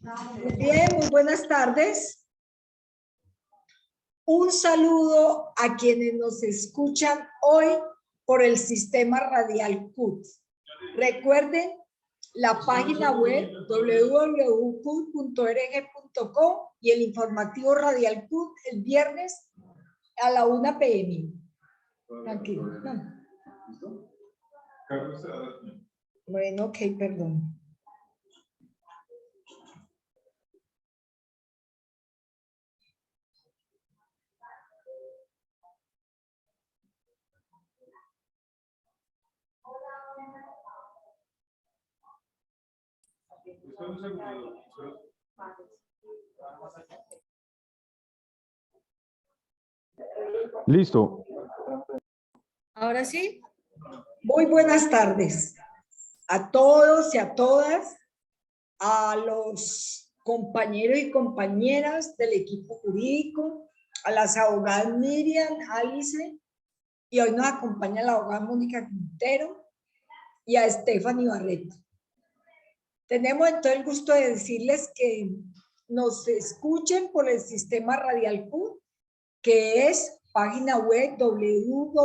Muy bien, muy buenas tardes. Un saludo a quienes nos escuchan hoy por el sistema radial CUT. Recuerden la página web www.cut.org.co y el informativo radial CUT el viernes a la 1 p.m. Tranquilo. No. Bueno, ok, perdón. Listo. Ahora sí. Muy buenas tardes a todos y a todas, a los compañeros y compañeras del equipo jurídico, a las abogadas Miriam, Alice, y hoy nos acompaña la abogada Mónica Quintero y a Stephanie Barreto. Tenemos entonces el gusto de decirles que nos escuchen por el sistema radial CUT, que es página web www.cut.org.co.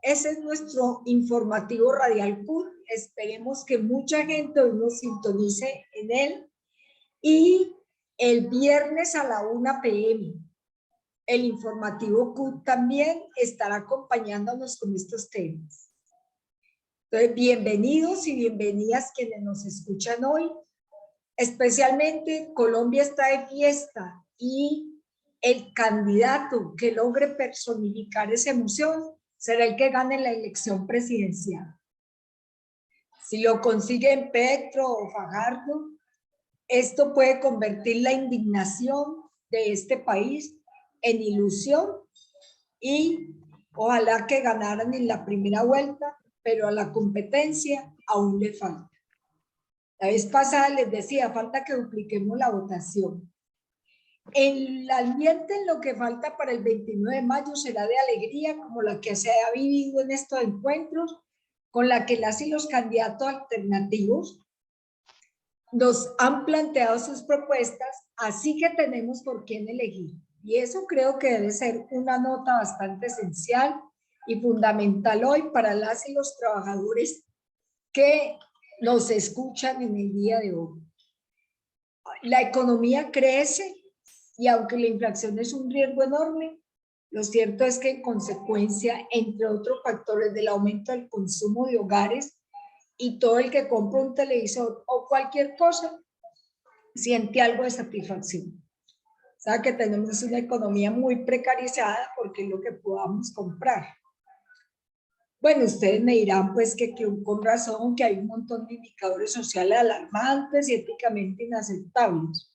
Ese es nuestro informativo radial CUT. Esperemos que mucha gente hoy nos sintonice en él. Y el viernes a la 1 p.m. el informativo CUT también estará acompañándonos con estos temas. Entonces, bienvenidos y bienvenidas quienes nos escuchan hoy. Especialmente Colombia está de fiesta y el candidato que logre personificar esa emoción será el que gane la elección presidencial. Si lo consiguen Petro o Fajardo, esto puede convertir la indignación de este país en ilusión y ojalá que ganaran en la primera vuelta, pero a la competencia aún le falta. La vez pasada les decía, falta que dupliquemos la votación. El ambiente en lo que falta para el 29 de mayo será de alegría, como la que se ha vivido en estos encuentros, con la que las y los candidatos alternativos nos han planteado sus propuestas, así que tenemos por quién elegir. Y eso creo que debe ser una nota bastante esencial y fundamental hoy para las y los trabajadores que nos escuchan en el día de hoy. La economía crece y aunque la inflación es un riesgo enorme, lo cierto es que en consecuencia, entre otros factores del aumento del consumo de hogares y todo el que compra un televisor o cualquier cosa, siente algo de satisfacción. O sea que tenemos una economía muy precarizada porque es lo que podamos comprar. Bueno, ustedes me dirán pues que con razón que hay un montón de indicadores sociales alarmantes y éticamente inaceptables.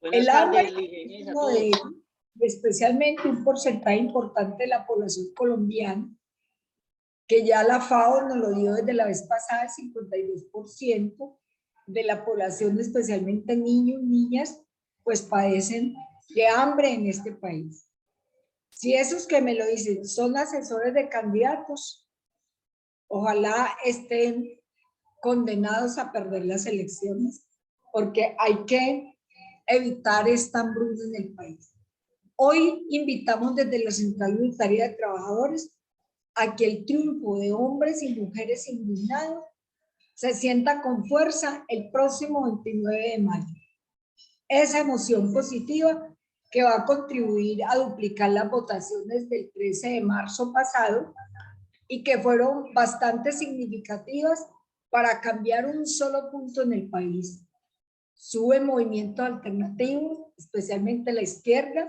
El hambre es uno de ellos, especialmente un porcentaje importante de la población colombiana, que ya la FAO nos lo dio desde la vez pasada, el 52% de la población, especialmente niños y niñas, pues padecen de hambre en este país. Si esos que me lo dicen son asesores de candidatos, ojalá estén condenados a perder las elecciones, porque hay que evitar esta hambruna en el país. Hoy invitamos desde la Central Unitaria de Trabajadores a que el triunfo de hombres y mujeres indignados se sienta con fuerza el próximo 29 de mayo. Esa emoción positiva que va a contribuir a duplicar las votaciones del 13 de marzo pasado y que fueron bastante significativas para cambiar un solo punto en el país. Sube movimientos alternativos, especialmente la izquierda,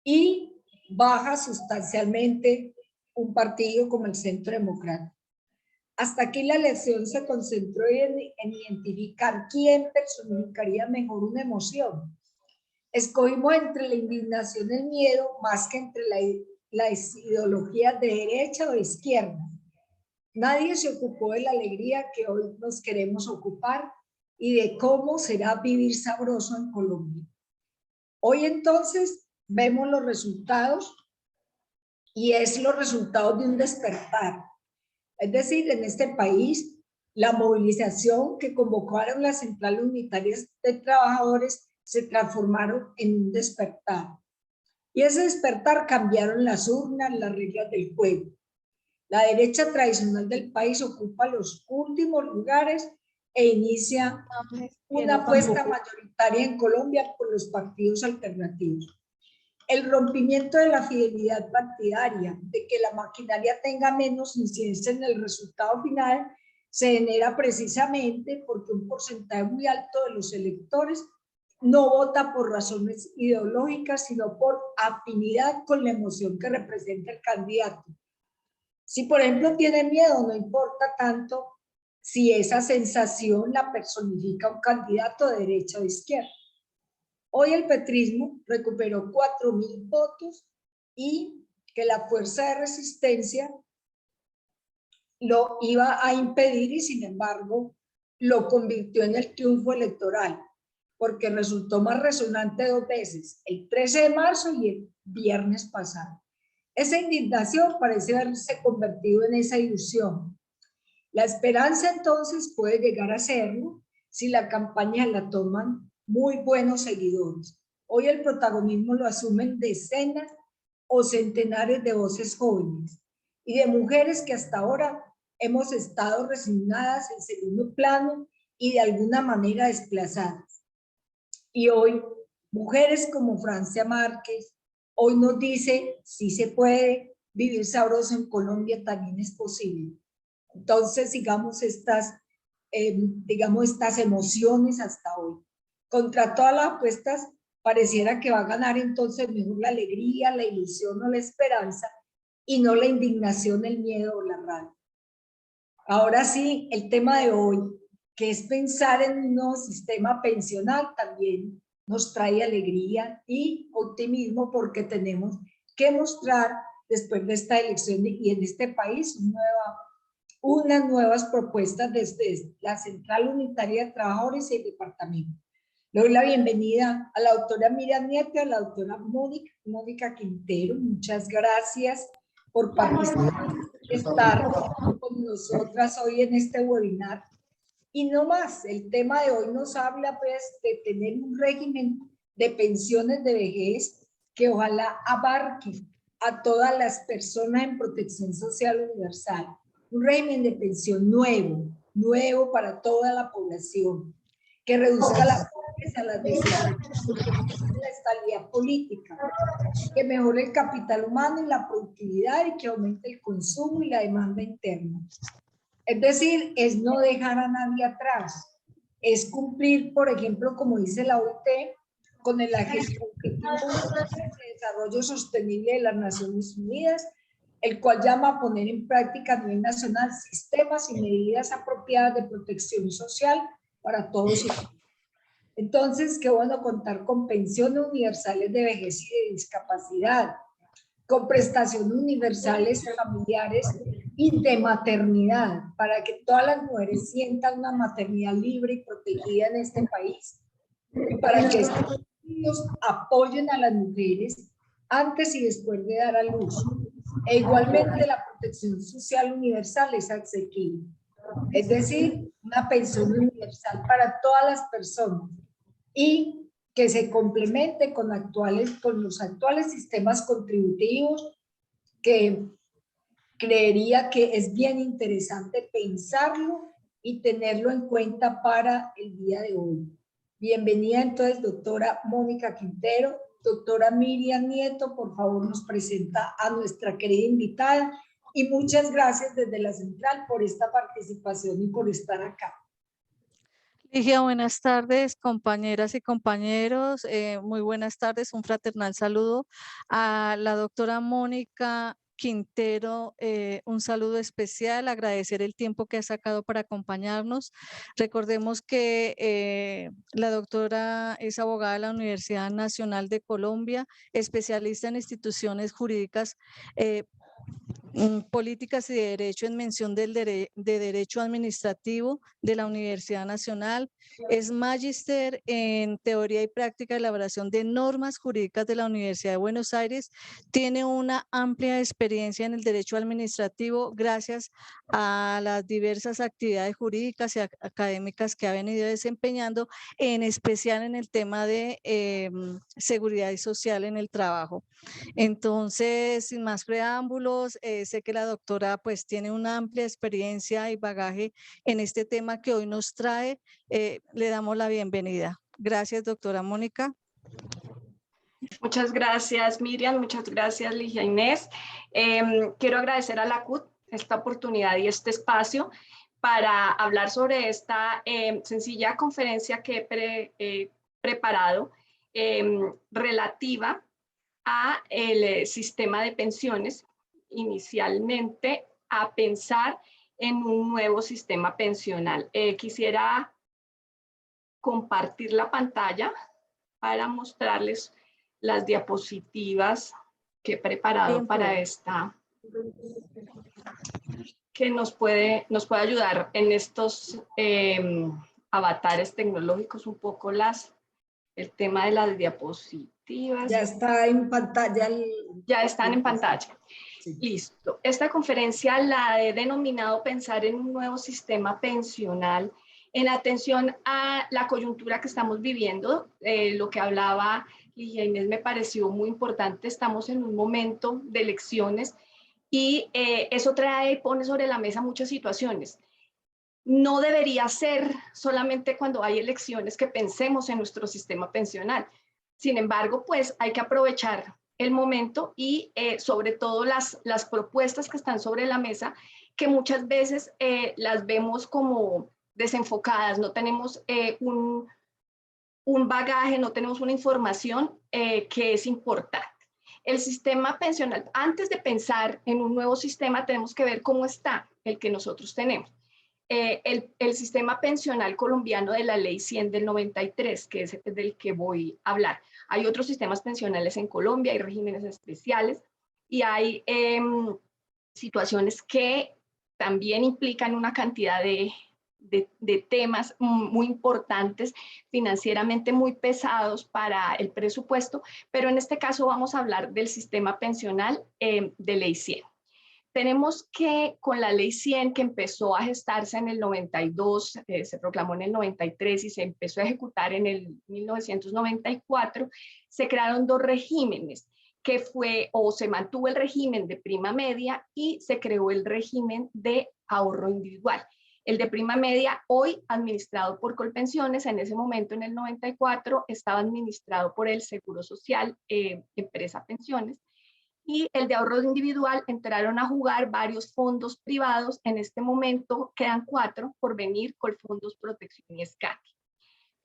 y baja sustancialmente un partido como el Centro Democrático. Hasta aquí la elección se concentró en identificar quién personificaría mejor una emoción. Escogimos entre la indignación y el miedo más que entre las ideologías de derecha o de izquierda. Nadie se ocupó de la alegría que hoy nos queremos ocupar y de cómo será vivir sabroso en Colombia. Hoy entonces vemos los resultados y es los resultados de un despertar. Es decir, en este país La movilización que convocaron las centrales unitarias de trabajadores se transformaron en un despertar. Y ese despertar cambiaron las urnas, las reglas del juego. La derecha tradicional del país ocupa los últimos lugares e inicia una apuesta mayoritaria en Colombia por los partidos alternativos. El rompimiento de la fidelidad partidaria, de que la maquinaria tenga menos incidencia en el resultado final, se genera precisamente porque un porcentaje muy alto de los electores no vota por razones ideológicas, sino por afinidad con la emoción que representa el candidato. Si, por ejemplo, tiene miedo, no importa tanto si esa sensación la personifica un candidato de derecha o de izquierda. Hoy el petrismo recuperó 4.000 votos y que la fuerza de resistencia lo iba a impedir y sin embargo lo convirtió en el triunfo electoral porque resultó más resonante 2 veces, el 13 de marzo y el viernes pasado. Esa indignación parece haberse convertido en esa ilusión. La esperanza entonces puede llegar a serlo si la campaña la toman muy buenos seguidores. Hoy el protagonismo lo asumen decenas o centenares de voces jóvenes y de mujeres que hasta ahora hemos estado resignadas en segundo plano y de alguna manera desplazadas. Y hoy, mujeres como Francia Márquez, hoy nos dice, sí se puede vivir sabroso en Colombia, también es posible. Entonces, digamos, estas emociones hasta hoy. Contra todas las apuestas, pareciera que va a ganar entonces mejor la alegría, la ilusión o la esperanza, y no la indignación, el miedo o la rabia. Ahora sí, el tema de hoy, que es pensar en un nuevo sistema pensional, también nos trae alegría y optimismo porque tenemos que mostrar después de esta elección y en este país unas nuevas propuestas desde la Central Unitaria de Trabajadores y el departamento. Le doy la bienvenida a la doctora Miriam Nieto y a la doctora Mónica Quintero. Muchas gracias por participar, estar con nosotras hoy en este webinar. Y no más, el tema de hoy nos habla pues de tener un régimen de pensiones de vejez que ojalá abarque a todas las personas en protección social universal. Un régimen de pensión nuevo para toda la población, que reduzca la pobreza, las desigualdades, la estabilidad política, que mejore el capital humano y la productividad y que aumente el consumo y la demanda interna. Es decir, es no dejar a nadie atrás, es cumplir, por ejemplo, como dice la OIT, con el Objetivo de Desarrollo Sostenible de las Naciones Unidas, el cual llama a poner en práctica a nivel nacional sistemas y medidas apropiadas de protección social para todos y todas. Entonces, qué bueno contar con pensiones universales de vejez y de discapacidad, con prestaciones universales familiares y de maternidad, para que todas las mujeres sientan una maternidad libre y protegida en este país, y para que estos estudios apoyen a las mujeres antes y después de dar a luz. E igualmente la protección social universal es asequible, es decir, una pensión universal para todas las personas y que se complemente con los actuales sistemas contributivos, que creería que es bien interesante pensarlo y tenerlo en cuenta para el día de hoy. Bienvenida entonces, doctora Mónica Quintero. Doctora Miriam Nieto, por favor, nos presenta a nuestra querida invitada y muchas gracias desde la central por esta participación y por estar acá. Ligia, buenas tardes, compañeras y compañeros. Muy buenas tardes, un fraternal saludo a la doctora Mónica Quintero, un saludo especial, agradecer el tiempo que ha sacado para acompañarnos. Recordemos que la doctora es abogada de la Universidad Nacional de Colombia, especialista en instituciones jurídicas Políticas y de Derecho en mención de Derecho Administrativo de la Universidad Nacional. Es magíster en Teoría y Práctica de Elaboración de Normas Jurídicas de la Universidad de Buenos Aires. Tiene una amplia experiencia en el derecho administrativo gracias a las diversas actividades jurídicas y académicas que ha venido desempeñando, en especial en el tema de seguridad y social en el trabajo. Entonces, sin más preámbulos, sé que la doctora pues tiene una amplia experiencia y bagaje en este tema que hoy nos trae. Le damos la bienvenida. Gracias, doctora Mónica. Muchas gracias, Miriam. Muchas gracias, Ligia Inés. Quiero agradecer a la CUT esta oportunidad y este espacio para hablar sobre esta sencilla conferencia que he preparado relativa a el sistema de pensiones, inicialmente a pensar en un nuevo sistema pensional. Quisiera compartir la pantalla para mostrarles las diapositivas que he preparado para esta, que nos puede ayudar en estos avatares tecnológicos un poco el tema de las diapositivas. Ya está en pantalla. Ya están en pantalla. Sí. Listo. Esta conferencia la he denominado Pensar en un nuevo sistema pensional en atención a la coyuntura que estamos viviendo. Lo que hablaba Ligia Inés me pareció muy importante. Estamos en un momento de elecciones y eso trae y pone sobre la mesa muchas situaciones. No debería ser solamente cuando hay elecciones que pensemos en nuestro sistema pensional. Sin embargo, pues hay que aprovechar el momento y sobre todo las propuestas que están sobre la mesa, que muchas veces las vemos como desenfocadas, no tenemos un bagaje, no tenemos una información que es importante. El sistema pensional, antes de pensar en un nuevo sistema, tenemos que ver cómo está el que nosotros tenemos. El sistema pensional colombiano de la Ley 100 del 93, que es del que voy a hablar. Hay otros sistemas pensionales en Colombia, hay regímenes especiales y hay situaciones que también implican una cantidad de temas muy importantes, financieramente muy pesados para el presupuesto, pero en este caso vamos a hablar del sistema pensional de Ley 100. Tenemos que con la Ley 100, que empezó a gestarse en el 92, se proclamó en el 93 y se empezó a ejecutar en el 1994, se crearon dos regímenes, que fue, o se mantuvo el régimen de prima media y se creó el régimen de ahorro individual. El de prima media, hoy administrado por Colpensiones, en ese momento, en el 94, estaba administrado por el Seguro Social, Empresa Pensiones, y el de ahorro individual entraron a jugar varios fondos privados. En este momento quedan 4 por venir: Colfondos, Protección y Escate.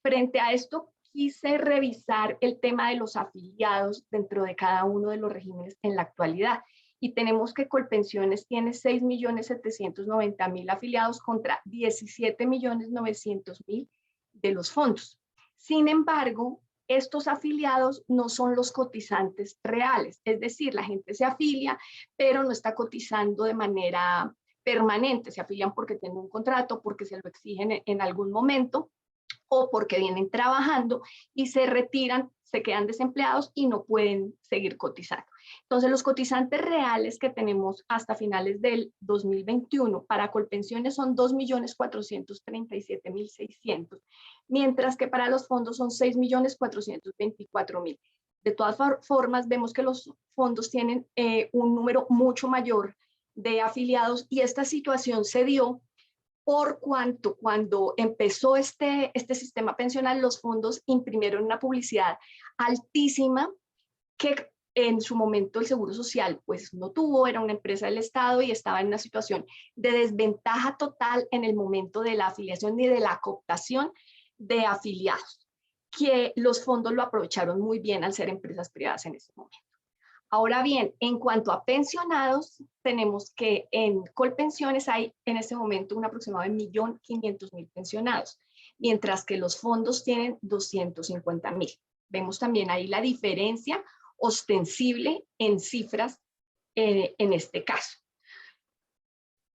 Frente a esto, quise revisar el tema de los afiliados dentro de cada uno de los regímenes en la actualidad. Y tenemos que Colpensiones tiene 6.790.000 afiliados contra 17.900.000 de los fondos. Sin embargo, estos afiliados no son los cotizantes reales, es decir, la gente se afilia, pero no está cotizando de manera permanente. Se afilian porque tienen un contrato, porque se lo exigen en algún momento, o porque vienen trabajando y se retiran, se quedan desempleados y no pueden seguir cotizando. Entonces, los cotizantes reales que tenemos hasta finales del 2021 para Colpensiones son 2.437.600, mientras que para los fondos son 6.424.000. De todas formas, vemos que los fondos tienen un número mucho mayor de afiliados y esta situación se dio por cuanto cuando empezó este sistema pensional, los fondos imprimieron una publicidad altísima que en su momento el Seguro Social pues no tuvo, era una empresa del Estado y estaba en una situación de desventaja total en el momento de la afiliación y de la cooptación de afiliados, que los fondos lo aprovecharon muy bien al ser empresas privadas en ese momento. Ahora bien, en cuanto a pensionados, tenemos que en Colpensiones hay en este momento un aproximado de 1.500.000 pensionados, mientras que los fondos tienen 250.000. Vemos también ahí la diferencia ostensible en cifras en este caso.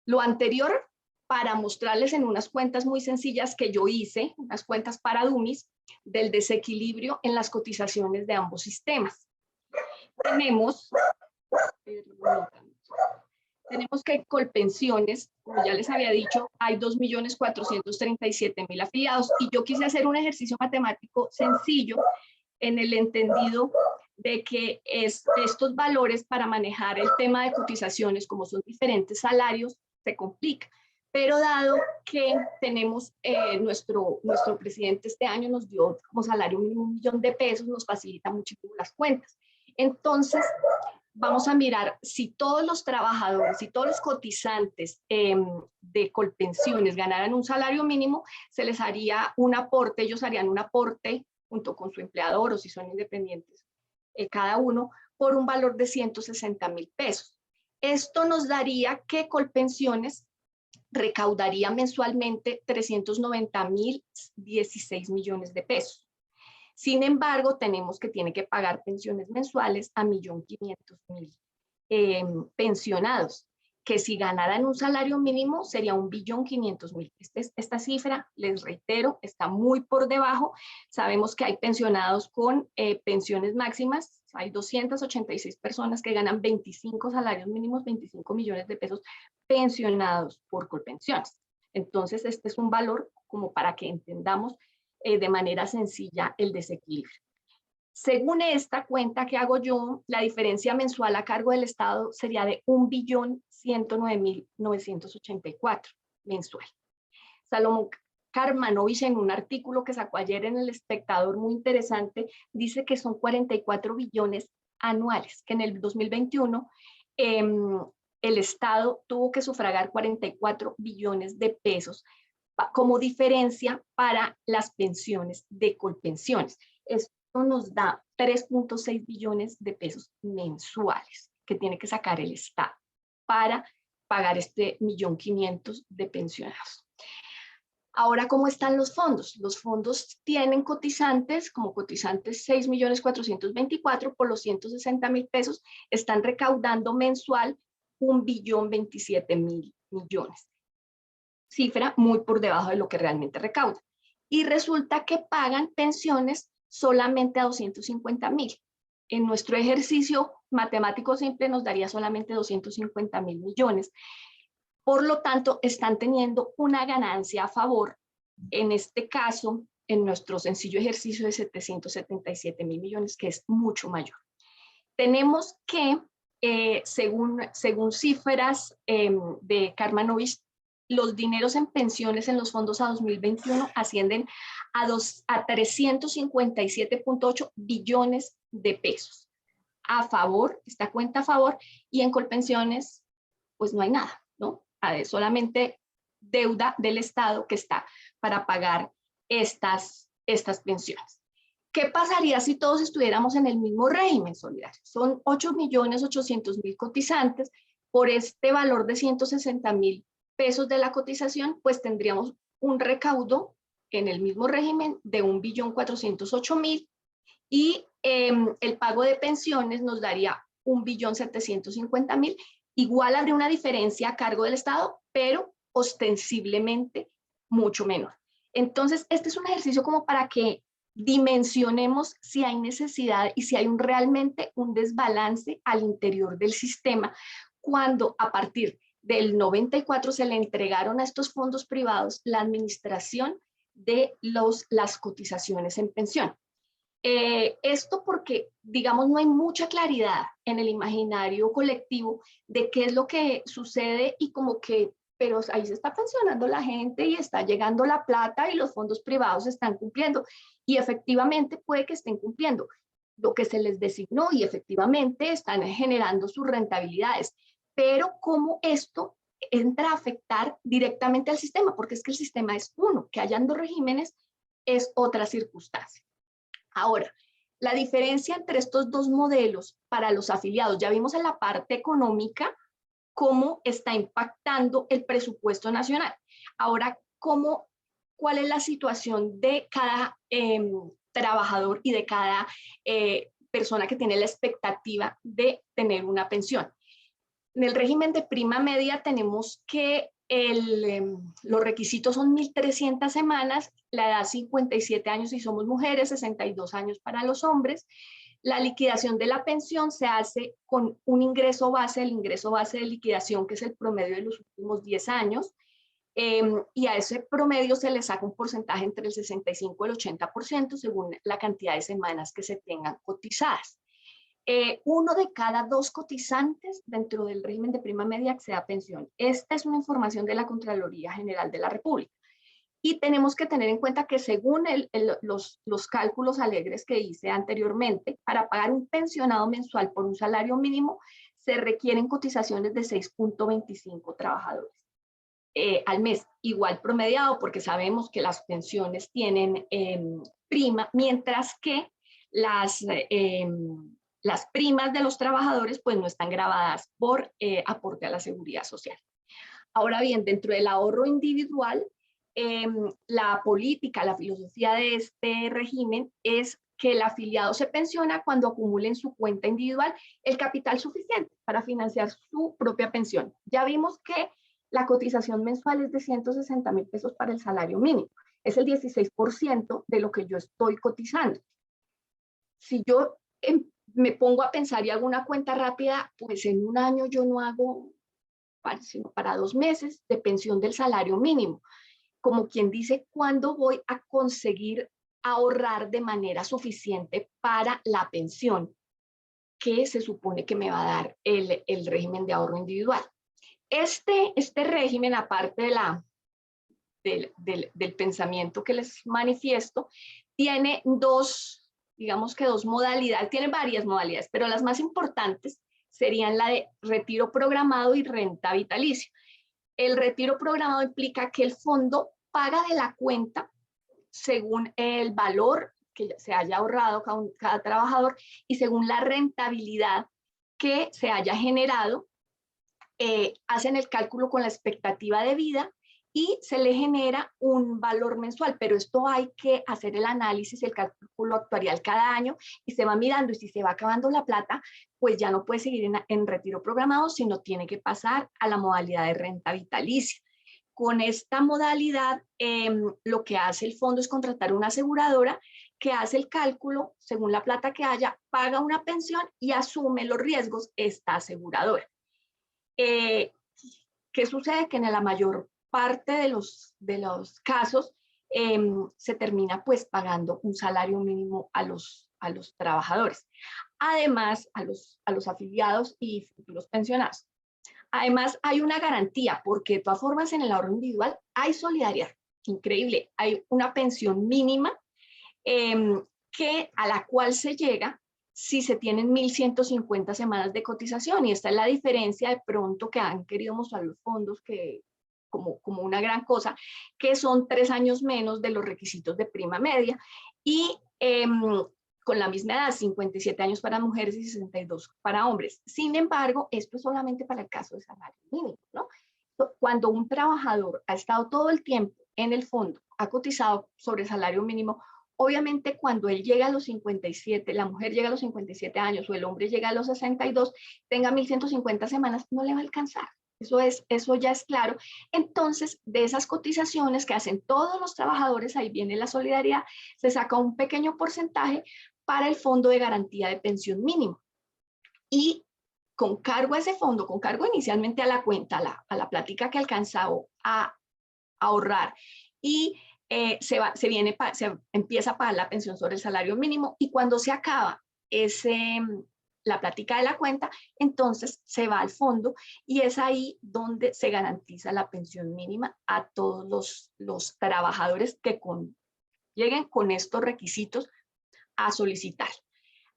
Lo anterior para mostrarles en unas cuentas muy sencillas que yo hice, unas cuentas para dummies, del desequilibrio en las cotizaciones de ambos sistemas. Tenemos que Colpensiones, como ya les había dicho, hay 2.437.000 afiliados y yo quise hacer un ejercicio matemático sencillo en el entendido de que estos valores para manejar el tema de cotizaciones, como son diferentes salarios, se complica. Pero dado que tenemos, nuestro presidente este año nos dio como salario mínimo 1 millón de pesos, nos facilita muchísimo las cuentas. Entonces, vamos a mirar si todos los trabajadores, si todos los cotizantes de Colpensiones ganaran un salario mínimo, se les haría un aporte, ellos harían un aporte junto con su empleador o si son independientes, cada uno, por un valor de 160.000 pesos. Esto nos daría que Colpensiones recaudaría mensualmente 390.016 millones de pesos. Sin embargo, tiene que pagar pensiones mensuales a 1.500.000 pensionados, que si ganaran un salario mínimo sería 1.500.000. Esta cifra, les reitero, está muy por debajo. Sabemos que hay pensionados con pensiones máximas. Hay 286 personas que ganan 25 salarios mínimos, 25 millones de pesos pensionados por Colpensiones. Entonces, este es un valor como para que entendamos de manera sencilla el desequilibrio. Según esta cuenta que hago yo, la diferencia mensual a cargo del Estado sería de 1.109.984 mensual. Salomón Karmanovich, en un artículo que sacó ayer en El Espectador, muy interesante, dice que son 44 billones anuales, que en el 2021 el Estado tuvo que sufragar 44 billones de pesos como diferencia para las pensiones de Colpensiones. Esto nos da 3.6 billones de pesos mensuales que tiene que sacar el Estado para pagar este 1.500.000 de pensionados. Ahora, ¿cómo están los fondos? Los fondos tienen cotizantes, como cotizantes 6.424.000 por los 160.000 pesos, están recaudando mensual 1.027.000 millones. Cifra muy por debajo de lo que realmente recauda. Y resulta que pagan pensiones solamente a 250.000. En nuestro ejercicio matemático simple nos daría solamente 250.000 millones. Por lo tanto, están teniendo una ganancia a favor, en este caso, en nuestro sencillo ejercicio de 777.000 millones, que es mucho mayor. Tenemos que, según cifras de Karmanovich, los dineros en pensiones en los fondos a 2021 ascienden a 357.8 billones de pesos. A favor, esta cuenta a favor, y en Colpensiones, pues no hay nada, ¿no? Solamente deuda del Estado que está para pagar estas pensiones. ¿Qué pasaría si todos estuviéramos en el mismo régimen solidario? Son 8.800.000 cotizantes. Por este valor de 160.000 pesos de la cotización, pues tendríamos un recaudo en el mismo régimen de 1.408.000 y el pago de pensiones nos daría 1.750.000. Igual habría una diferencia a cargo del Estado, pero ostensiblemente mucho menor. Entonces, este es un ejercicio como para que dimensionemos si hay necesidad y si hay realmente un desbalance al interior del sistema, cuando a partir del 94 se le entregaron a estos fondos privados la administración de las cotizaciones en pensión. Esto porque, digamos, no hay mucha claridad en el imaginario colectivo de qué es lo que sucede y como que, pero ahí se está pensionando la gente y está llegando la plata y los fondos privados están cumpliendo. Y efectivamente puede que estén cumpliendo lo que se les designó y efectivamente están generando sus rentabilidades. Pero cómo esto entra a afectar directamente al sistema, porque es que el sistema es uno, que hayan dos regímenes es otra circunstancia. Ahora, la diferencia entre estos dos modelos para los afiliados, ya vimos en la parte económica cómo está impactando el presupuesto nacional. Ahora, ¿cuál es la situación de cada trabajador y de cada persona que tiene la expectativa de tener una pensión? En el régimen de prima media tenemos que los requisitos son 1.300 semanas, la edad 57 años si somos mujeres, 62 años para los hombres. La liquidación de la pensión se hace con un ingreso base, el ingreso base de liquidación, que es el promedio de los últimos 10 años, y a ese promedio se le saca un porcentaje entre el 65 y el 80% según la cantidad de semanas que se tengan cotizadas. 1 de cada 2 cotizantes dentro del régimen de prima media accede a pensión. Esta es una información de la Contraloría General de la República. Y tenemos que tener en cuenta que según los cálculos alegres que hice anteriormente, para pagar un pensionado mensual por un salario mínimo, se requieren cotizaciones de 6.25 trabajadores al mes, igual promediado, porque sabemos que las pensiones tienen prima, mientras que las primas de los trabajadores pues no están grabadas por aporte a la seguridad social. Ahora bien, dentro del ahorro individual, la política, la filosofía de este régimen es que el afiliado se pensiona cuando acumule en su cuenta individual el capital suficiente para financiar su propia pensión. Ya vimos que la cotización mensual es de 160.000 pesos para el salario mínimo. Es el 16% de lo que yo estoy cotizando. Si yo me pongo a pensar y hago una cuenta rápida, pues en un año yo no hago sino para 2 meses de pensión del salario mínimo. Como quien dice, ¿cuándo voy a conseguir ahorrar de manera suficiente para la pensión que se supone que me va a dar el régimen de ahorro individual? Este régimen, aparte del pensamiento que les manifiesto, tiene digamos que dos modalidades, tiene varias modalidades, pero las más importantes serían la de retiro programado y renta vitalicia. El retiro programado implica que el fondo paga de la cuenta según el valor que se haya ahorrado cada trabajador y según la rentabilidad que se haya generado. Hacen el cálculo con la expectativa de vida y se le genera un valor mensual, pero esto hay que hacer el análisis, el cálculo actuarial cada año y se va mirando, y si se va acabando la plata, pues ya no puede seguir en retiro programado, sino tiene que pasar a la modalidad de renta vitalicia. Con esta modalidad, lo que hace el fondo es contratar una aseguradora que hace el cálculo según la plata que haya, paga una pensión y asume los riesgos esta aseguradora. ¿Qué sucede? Que en la mayor parte de los casos se termina pues pagando un salario mínimo a los trabajadores. Además, a los afiliados y futuros pensionados. Además, hay una garantía, porque de todas formas en el ahorro individual hay solidaridad. Increíble, hay una pensión mínima a la cual se llega si se tienen 1.150 semanas de cotización, y esta es la diferencia de pronto que han querido mostrar los fondos que como una gran cosa, que son 3 años menos de los requisitos de prima media, y con la misma edad, 57 años para mujeres y 62 para hombres. Sin embargo, esto es solamente para el caso de salario mínimo, ¿no? Cuando un trabajador ha estado todo el tiempo en el fondo, ha cotizado sobre salario mínimo, obviamente cuando él llega a los 57, la mujer llega a los 57 años o el hombre llega a los 62, tenga 1.150 semanas, no le va a alcanzar. Eso ya es claro. Entonces, de esas cotizaciones que hacen todos los trabajadores, ahí viene la solidaridad, se saca un pequeño porcentaje para el fondo de garantía de pensión mínimo. Y con cargo a ese fondo, con cargo inicialmente a la cuenta, a la plática que ha alcanzado a ahorrar, y se empieza a pagar la pensión sobre el salario mínimo, y cuando se acaba la plática de la cuenta, entonces se va al fondo y es ahí donde se garantiza la pensión mínima a todos los trabajadores que lleguen con estos requisitos a solicitar.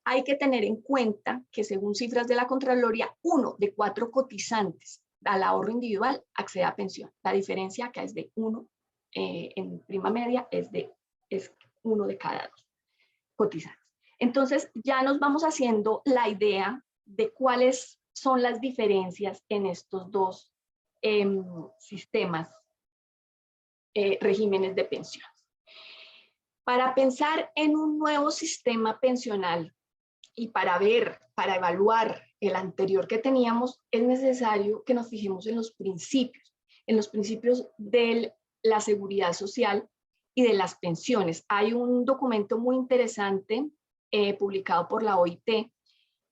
Hay que tener en cuenta que según cifras de la Contraloría, 1 de 4 cotizantes al ahorro individual accede a pensión. La diferencia acá es de 1 en prima media, es 1 de cada 2 cotizantes. Entonces ya nos vamos haciendo la idea de cuáles son las diferencias en estos dos sistemas, regímenes de pensión. Para pensar en un nuevo sistema pensional y para evaluar el anterior que teníamos, es necesario que nos fijemos en los principios de la seguridad social y de las pensiones. Hay un documento muy interesante publicado por la OIT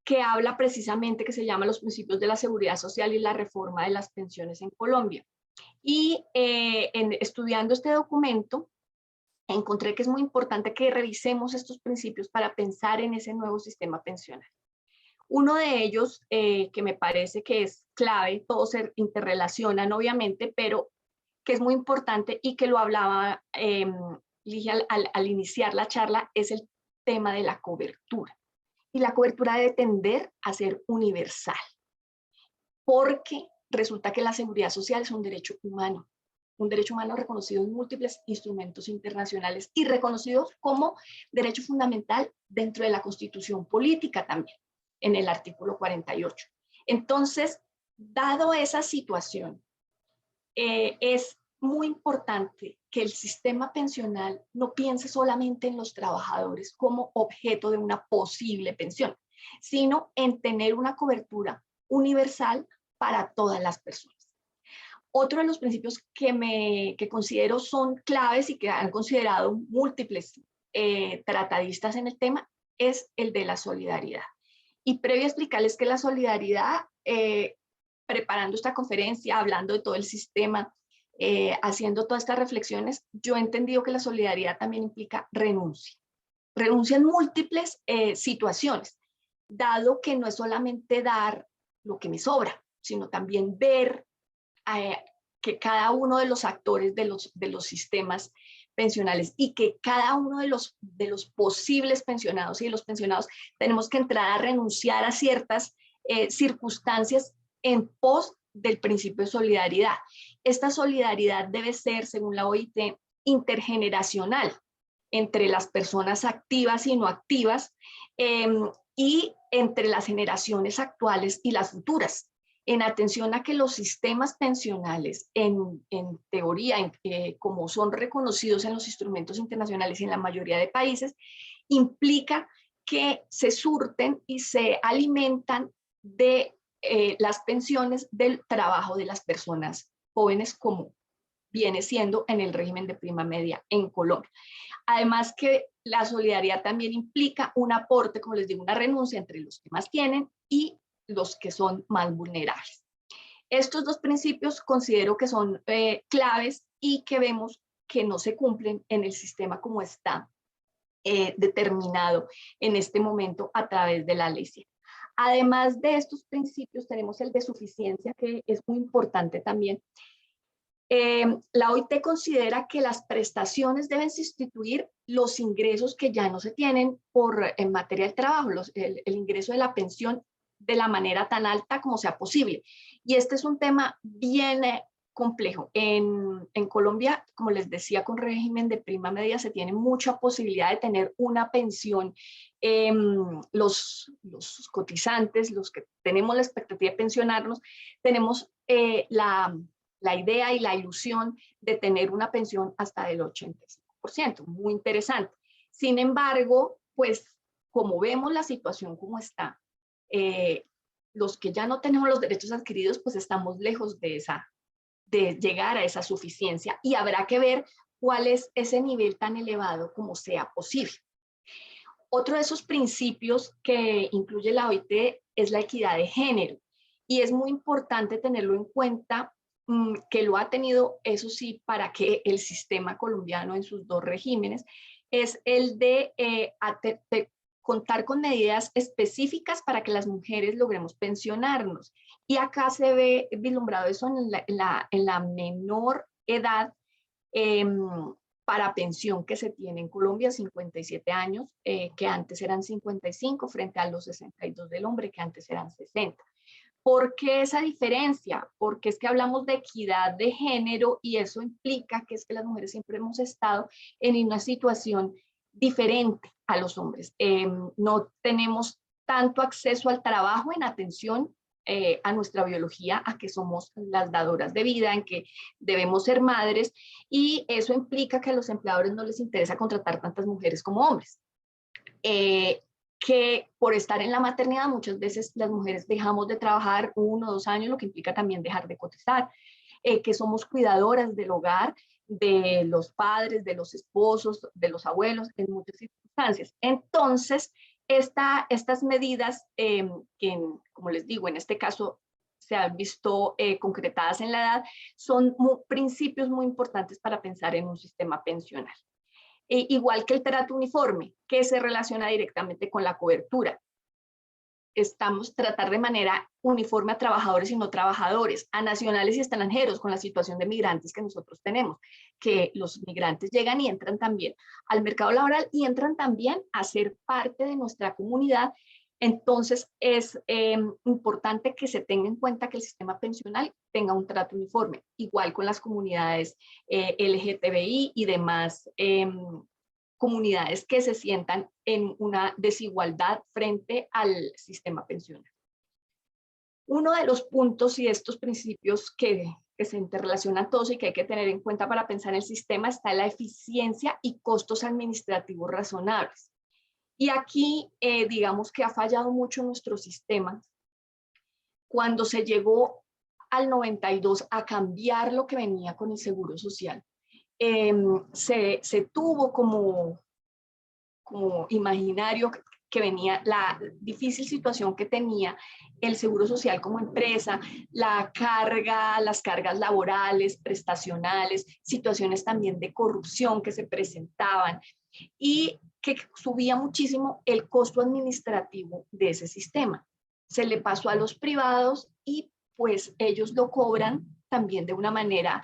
que habla precisamente, que se llama Los principios de la seguridad social y la reforma de las pensiones en Colombia. Y estudiando este documento, encontré que es muy importante que revisemos estos principios para pensar en ese nuevo sistema pensional. Uno de ellos, que me parece que es clave, todos se interrelacionan obviamente, pero que es muy importante y que lo hablaba Ligia al iniciar la charla, es el tema de la cobertura. Y la cobertura debe tender a ser universal, porque resulta que la seguridad social es un derecho humano reconocido en múltiples instrumentos internacionales y reconocido como derecho fundamental dentro de la Constitución política también, en el artículo 48. Entonces, dado esa situación, es muy importante que el sistema pensional no piense solamente en los trabajadores como objeto de una posible pensión, sino en tener una cobertura universal para todas las personas. Otro de los principios que considero son claves y que han considerado múltiples tratadistas en el tema es el de la solidaridad. Y previo a explicarles que la solidaridad, preparando esta conferencia, hablando de todo el sistema, haciendo todas estas reflexiones, yo he entendido que la solidaridad también implica renuncia. Renuncia en múltiples situaciones, dado que no es solamente dar lo que me sobra, sino también ver que cada uno de los actores de los sistemas pensionales y que cada uno de los posibles pensionados y de los pensionados tenemos que entrar a renunciar a ciertas circunstancias en pos del principio de solidaridad. Esta solidaridad debe ser, según la OIT, intergeneracional entre las personas activas y no activas y entre las generaciones actuales y las futuras, en atención a que los sistemas pensionales, en teoría, como son reconocidos en los instrumentos internacionales y en la mayoría de países, implica que se surten y se alimentan de las pensiones del trabajo de las personas jóvenes, como viene siendo en el régimen de prima media en Colombia. Además que la solidaridad también implica un aporte, como les digo, una renuncia entre los que más tienen y los que son más vulnerables. Estos dos principios considero que son claves y que vemos que no se cumplen en el sistema como está determinado en este momento a través de la ley 100. Además de estos principios tenemos el de suficiencia, que es muy importante también. La OIT considera que las prestaciones deben sustituir los ingresos que ya no se tienen en materia de trabajo, el ingreso de la pensión de la manera tan alta como sea posible. Y este es un tema bien complejo. En Colombia, como les decía, con régimen de prima media se tiene mucha posibilidad de tener una pensión. Los cotizantes, los que tenemos la expectativa de pensionarnos, tenemos la idea y la ilusión de tener una pensión hasta del 85%, muy interesante. Sin embargo, pues como vemos la situación como está, los que ya no tenemos los derechos adquiridos, pues estamos lejos de llegar a esa suficiencia y habrá que ver cuál es ese nivel tan elevado como sea posible. Otro de esos principios que incluye la OIT es la equidad de género y es muy importante tenerlo en cuenta, que lo ha tenido, eso sí, para que el sistema colombiano en sus dos regímenes es el de contar con medidas específicas para que las mujeres logremos pensionarnos. Y acá se ve vislumbrado eso en la menor edad para pensión que se tiene en Colombia, 57 años, que antes eran 55, frente a los 62 del hombre, que antes eran 60. ¿Por qué esa diferencia? Porque es que hablamos de equidad de género y eso implica que es que las mujeres siempre hemos estado en una situación diferente a los hombres. No tenemos tanto acceso al trabajo en atención a nuestra biología, a que somos las dadoras de vida, en que debemos ser madres, y eso implica que a los empleadores no les interesa contratar tantas mujeres como hombres. que por estar en la maternidad muchas veces las mujeres dejamos de trabajar 1 o 2 años, lo que implica también dejar de cotizar, que somos cuidadoras del hogar, de los padres, de los esposos, de los abuelos, en muchas circunstancias. Entonces, estas medidas que, como les digo, en este caso se han visto concretadas en la edad, son principios muy importantes para pensar en un sistema pensional. Igual que el trato uniforme, que se relaciona directamente con la cobertura. Tratar de manera uniforme a trabajadores y no trabajadores, a nacionales y extranjeros, con la situación de migrantes que nosotros tenemos, que los migrantes llegan y entran también al mercado laboral y entran también a ser parte de nuestra comunidad. Entonces es importante que se tenga en cuenta que el sistema pensional tenga un trato uniforme, igual con las comunidades LGTBI y demás comunidades que se sientan en una desigualdad frente al sistema pensional. Uno de los puntos y estos principios que se interrelacionan todos y que hay que tener en cuenta para pensar el sistema está la eficiencia y costos administrativos razonables. Y aquí, digamos que ha fallado mucho nuestro sistema. Cuando se llegó al 92 a cambiar lo que venía con el Seguro Social, se tuvo como imaginario que venía la difícil situación que tenía el Seguro Social como empresa, las cargas laborales, prestacionales, situaciones también de corrupción que se presentaban y que subía muchísimo el costo administrativo de ese sistema. Se le pasó a los privados y pues ellos lo cobran también de una manera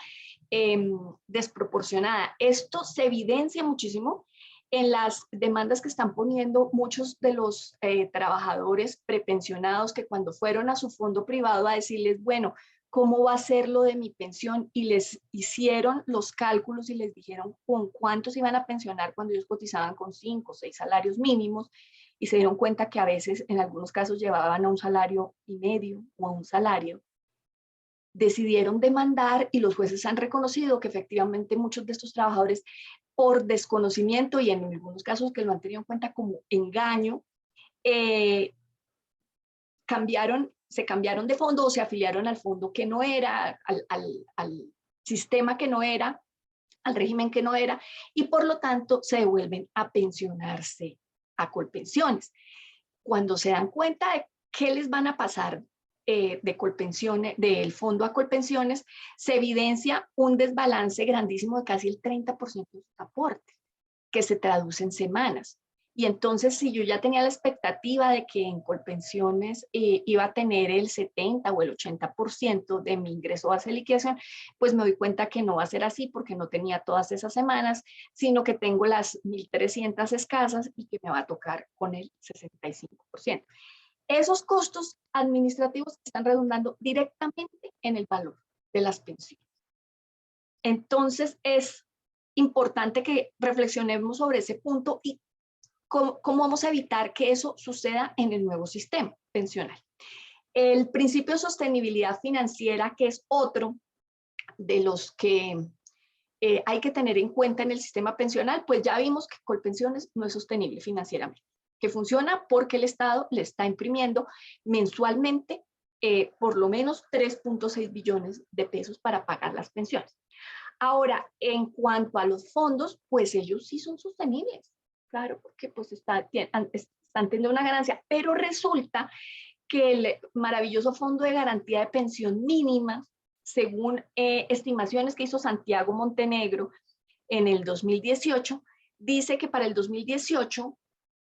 desproporcionada. Esto se evidencia muchísimo en las demandas que están poniendo muchos de los trabajadores prepensionados que cuando fueron a su fondo privado a decirles, bueno, ¿cómo va a ser lo de mi pensión? Y les hicieron los cálculos y les dijeron con cuántos iban a pensionar cuando ellos cotizaban con 5 o 6 salarios mínimos y se dieron cuenta que a veces en algunos casos llevaban a 1,5 salarios o a 1 salario. Decidieron demandar y los jueces han reconocido que efectivamente muchos de estos trabajadores por desconocimiento y en algunos casos que lo han tenido en cuenta como engaño, se cambiaron de fondo o se afiliaron al fondo que no era, al sistema que no era, al régimen que no era, y por lo tanto se devuelven a pensionarse a Colpensiones. Cuando se dan cuenta de qué les van a pasar de Colpensiones, del fondo a Colpensiones, se evidencia un desbalance grandísimo de casi el 30% de su aporte, que se traduce en semanas. Y entonces, si yo ya tenía la expectativa de que en Colpensiones iba a tener el 70 o el 80% de mi ingreso base de liquidación, pues me doy cuenta que no va a ser así porque no tenía todas esas semanas, sino que tengo las 1.300 escasas y que me va a tocar con el 65%. Esos costos administrativos están redundando directamente en el valor de las pensiones. Entonces, es importante que reflexionemos sobre ese punto y cómo vamos a evitar que eso suceda en el nuevo sistema pensional. El principio de sostenibilidad financiera, que es otro de los que hay que tener en cuenta en el sistema pensional, pues ya vimos que Colpensiones no es sostenible financieramente, que funciona porque el Estado le está imprimiendo mensualmente por lo menos 3.6 billones de pesos para pagar las pensiones. Ahora, en cuanto a los fondos, pues ellos sí son sostenibles, claro, porque pues están teniendo una ganancia, pero resulta que el maravilloso Fondo de Garantía de Pensión Mínima, según estimaciones que hizo Santiago Montenegro en el 2018, dice que para el 2018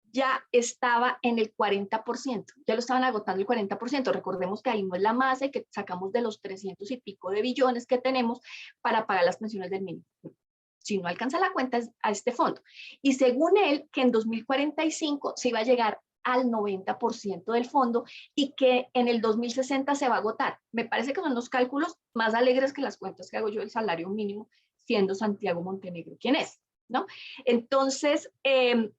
ya estaba en el 40%, ya lo estaban agotando el 40%. Recordemos que ahí no es la masa y que sacamos de los 300 y pico de billones que tenemos para pagar las pensiones del mínimo. Si no alcanza la cuenta a este fondo. Y según él, que en 2045 se iba a llegar al 90% del fondo y que en el 2060 se va a agotar. Me parece que son los cálculos más alegres que las cuentas que hago yo del salario mínimo, siendo Santiago Montenegro quien es, ¿no? Entonces,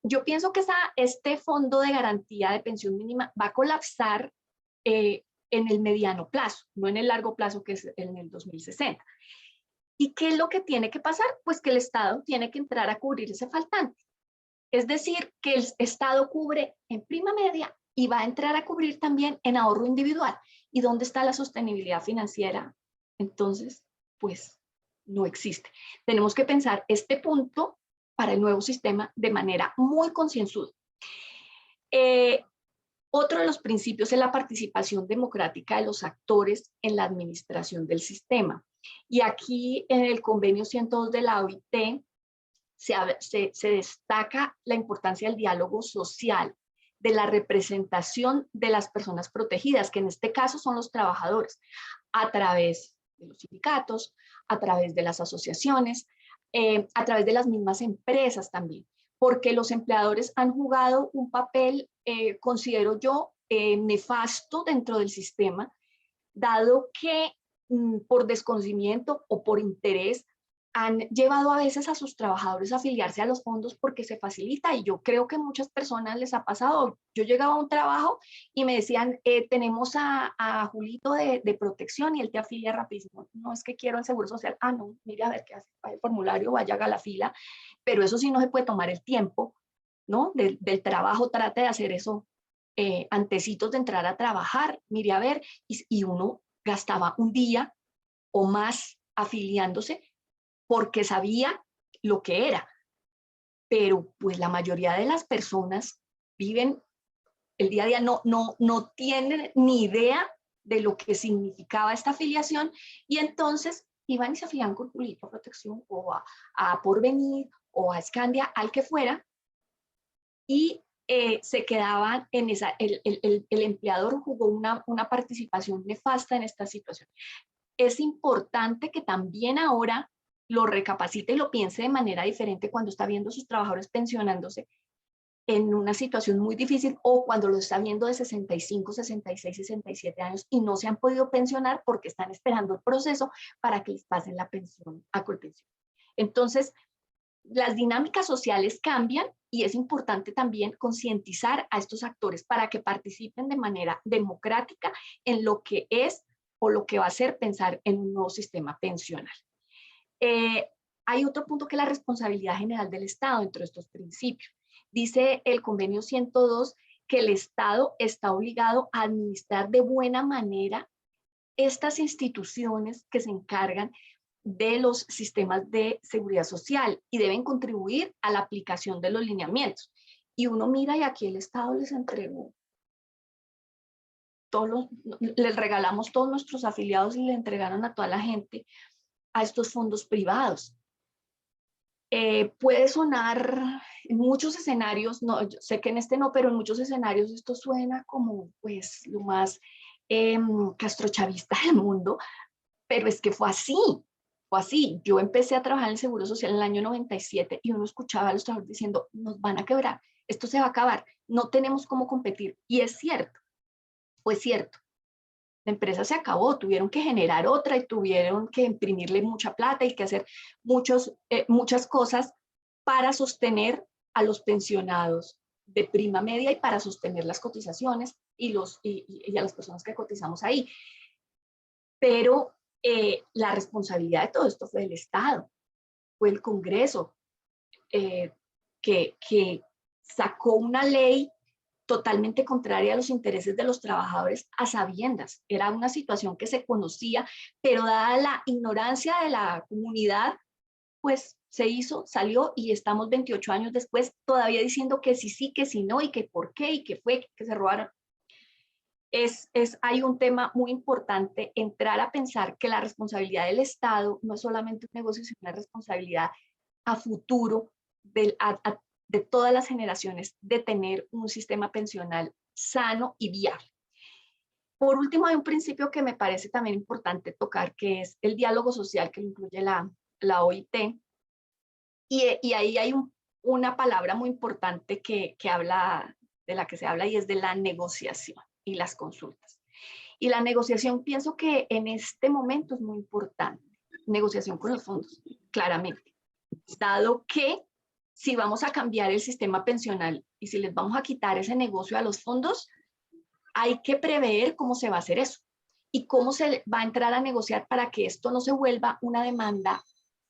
yo pienso que este fondo de garantía de pensión mínima va a colapsar en el mediano plazo, no en el largo plazo que es en el 2060. ¿Y qué es lo que tiene que pasar? Pues que el Estado tiene que entrar a cubrir ese faltante. Es decir, que el Estado cubre en prima media y va a entrar a cubrir también en ahorro individual. ¿Y dónde está la sostenibilidad financiera? Entonces, pues no existe. Tenemos que pensar este punto para el nuevo sistema de manera muy concienzuda. Otro de los principios es la participación democrática de los actores en la administración del sistema. Y aquí en el convenio 102 de la OIT se destaca la importancia del diálogo social, de la representación de las personas protegidas, que en este caso son los trabajadores, a través de los sindicatos, a través de las asociaciones, a través de las mismas empresas también, porque los empleadores han jugado un papel, considero yo, nefasto dentro del sistema, dado que por desconocimiento o por interés han llevado a veces a sus trabajadores a afiliarse a los fondos porque se facilita, y yo creo que a muchas personas les ha pasado. Yo llegaba a un trabajo y me decían, tenemos a Julito de protección y él te afilia rapidísimo. No, es que quiero el seguro social. Ah, no, mire a ver qué hace, el formulario, vaya, haga la fila, pero eso sí no se puede tomar el tiempo, ¿no? Del trabajo, trate de hacer eso antecitos de entrar a trabajar, mire a ver, y uno gastaba un día o más afiliándose porque sabía lo que era. Pero pues la mayoría de las personas viven el día a día, no tienen ni idea de lo que significaba esta afiliación, y entonces iban y se afiliaban con Julito Protección o a Porvenir o a Scandia, al que fuera, y se quedaban en esa, el empleador jugó una participación nefasta en esta situación. Es importante que también ahora lo recapacite y lo piense de manera diferente cuando está viendo a sus trabajadores pensionándose en una situación muy difícil, o cuando lo está viendo de 65, 66, 67 años y no se han podido pensionar porque están esperando el proceso para que les pasen la pensión a Colpensión. Entonces, las dinámicas sociales cambian y es importante también concientizar a estos actores para que participen de manera democrática en lo que es o lo que va a ser pensar en un nuevo sistema pensional. Hay otro punto que es la responsabilidad general del Estado dentro de estos principios. Dice el convenio 102 que el Estado está obligado a administrar de buena manera estas instituciones que se encargan de los sistemas de seguridad social y deben contribuir a la aplicación de los lineamientos. Y uno mira y aquí el Estado les entregó, les regalamos todos nuestros afiliados y le entregaron a toda la gente a estos fondos privados. Puede sonar en muchos escenarios, no, yo sé que en este no, pero en muchos escenarios esto suena como pues lo más castrochavista del mundo, pero es que fue así. Fue así. Yo empecé a trabajar en el Seguro Social en el año 97 y uno escuchaba a los trabajadores diciendo, nos van a quebrar, esto se va a acabar, no tenemos cómo competir. Y es cierto, fue cierto. La empresa se acabó, tuvieron que generar otra y tuvieron que imprimirle mucha plata y que hacer muchas cosas para sostener a los pensionados de prima media y para sostener las cotizaciones y a las personas que cotizamos ahí. Pero la responsabilidad de todo esto fue del Estado, fue el Congreso, que sacó una ley totalmente contraria a los intereses de los trabajadores a sabiendas. Era una situación que se conocía, pero dada la ignorancia de la comunidad, pues se hizo, salió y estamos 28 años después todavía diciendo que sí, que sí, no, y que por qué, y que fue, que se robaron. Hay un tema muy importante, entrar a pensar que la responsabilidad del Estado no es solamente un negocio, sino una responsabilidad a futuro de todas las generaciones de tener un sistema pensional sano y viable. Por último, hay un principio que me parece también importante tocar, que es el diálogo social, que incluye la OIT. Y ahí hay una palabra muy importante de la que se habla, y es de la negociación y las consultas. Y la negociación, pienso que en este momento es muy importante. Negociación con los fondos, claramente. Dado que si vamos a cambiar el sistema pensional y si les vamos a quitar ese negocio a los fondos, hay que prever cómo se va a hacer eso y cómo se va a entrar a negociar para que esto no se vuelva una demanda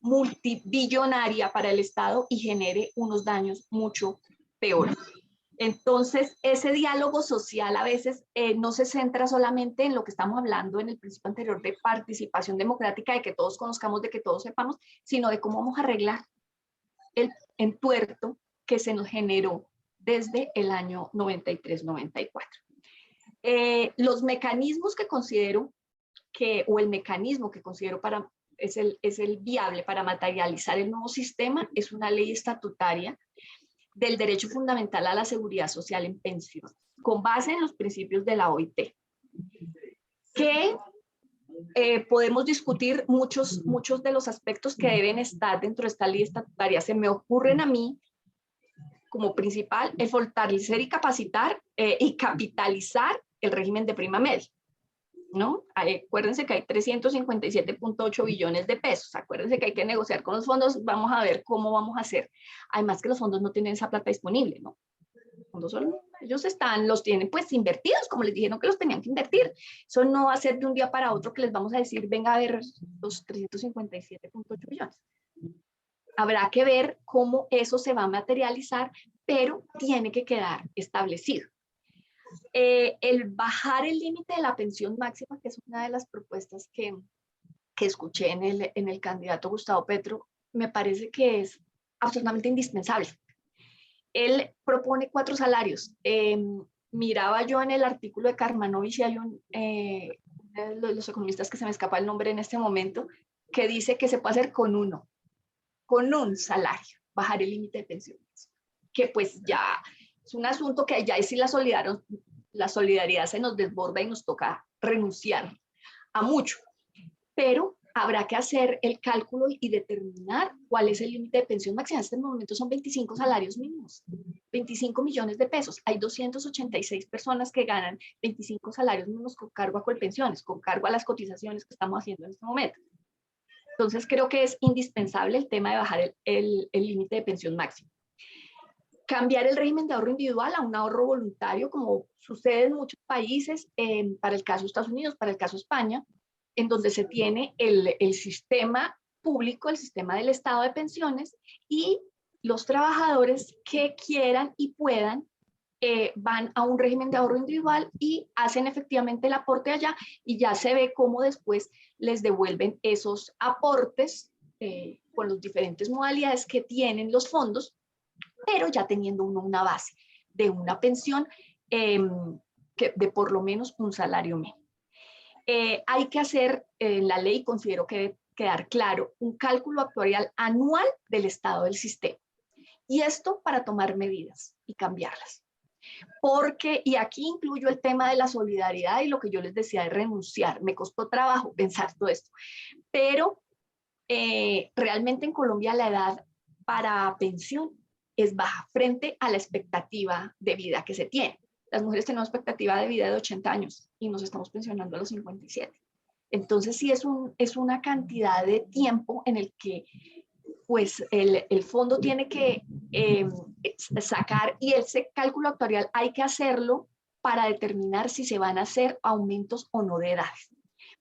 multibillonaria para el Estado y genere unos daños mucho peores. Entonces, ese diálogo social a veces no se centra solamente en lo que estamos hablando en el principio anterior de participación democrática, de que todos conozcamos, de que todos sepamos, sino de cómo vamos a arreglar el entuerto que se nos generó desde el año 93-94. Los mecanismos que considero o el mecanismo que considero es el viable para materializar el nuevo sistema es una ley estatutaria del derecho fundamental a la seguridad social en pensión, con base en los principios de la OIT, que podemos discutir muchos de los aspectos que deben estar dentro de esta ley estatutaria. Se me ocurren a mí, como principal, el fortalecer y capacitar y capitalizar el régimen de prima media, ¿no? Acuérdense que hay 357.8 billones de pesos. Acuérdense que hay que negociar con los fondos. Vamos a ver cómo vamos a hacer. Además que los fondos no tienen esa plata disponible, ¿no? Los fondos ellos los tienen pues invertidos, como les dijeron que los tenían que invertir. Eso no va a ser de un día para otro que les vamos a decir, venga a ver los 357.8 billones. Habrá que ver cómo eso se va a materializar, pero tiene que quedar establecido. El bajar el límite de la pensión máxima, que es una de las propuestas que escuché en el candidato Gustavo Petro, me parece que es absolutamente indispensable. Él propone 4 salarios. Miraba yo en el artículo de Karmanovich, y hay uno de los economistas que se me escapa el nombre en este momento, que dice que se puede hacer con un salario, bajar el límite de pensión, que pues ya es un asunto que ya es si la solidaridad se nos desborda y nos toca renunciar a mucho, pero habrá que hacer el cálculo y determinar cuál es el límite de pensión máxima. En este momento son 25 salarios mínimos, 25 millones de pesos. Hay 286 personas que ganan 25 salarios mínimos con cargo a Colpensiones, con cargo a las cotizaciones que estamos haciendo en este momento. Entonces creo que es indispensable el tema de bajar el límite de pensión máximo. Cambiar el régimen de ahorro individual a un ahorro voluntario, como sucede en muchos países, para el caso de Estados Unidos, para el caso de España, en donde se tiene el sistema público, el sistema del estado de pensiones, y los trabajadores que quieran y puedan van a un régimen de ahorro individual y hacen efectivamente el aporte allá, y ya se ve cómo después les devuelven esos aportes con las diferentes modalidades que tienen los fondos, pero ya teniendo uno una base de una pensión de por lo menos un salario mínimo. Hay que hacer en la ley, considero que debe quedar claro, un cálculo actuarial anual del estado del sistema. Y esto para tomar medidas y cambiarlas. Porque, y aquí incluyo el tema de la solidaridad y lo que yo les decía de renunciar. Me costó trabajo pensar todo esto. Pero realmente en Colombia la edad para pensión es baja frente a la expectativa de vida que se tiene. Las mujeres tenemos expectativa de vida de 80 años y nos estamos pensionando a los 57. Entonces sí es una cantidad de tiempo en el que pues el fondo tiene que sacar, y ese cálculo actuarial hay que hacerlo para determinar si se van a hacer aumentos o no de edades.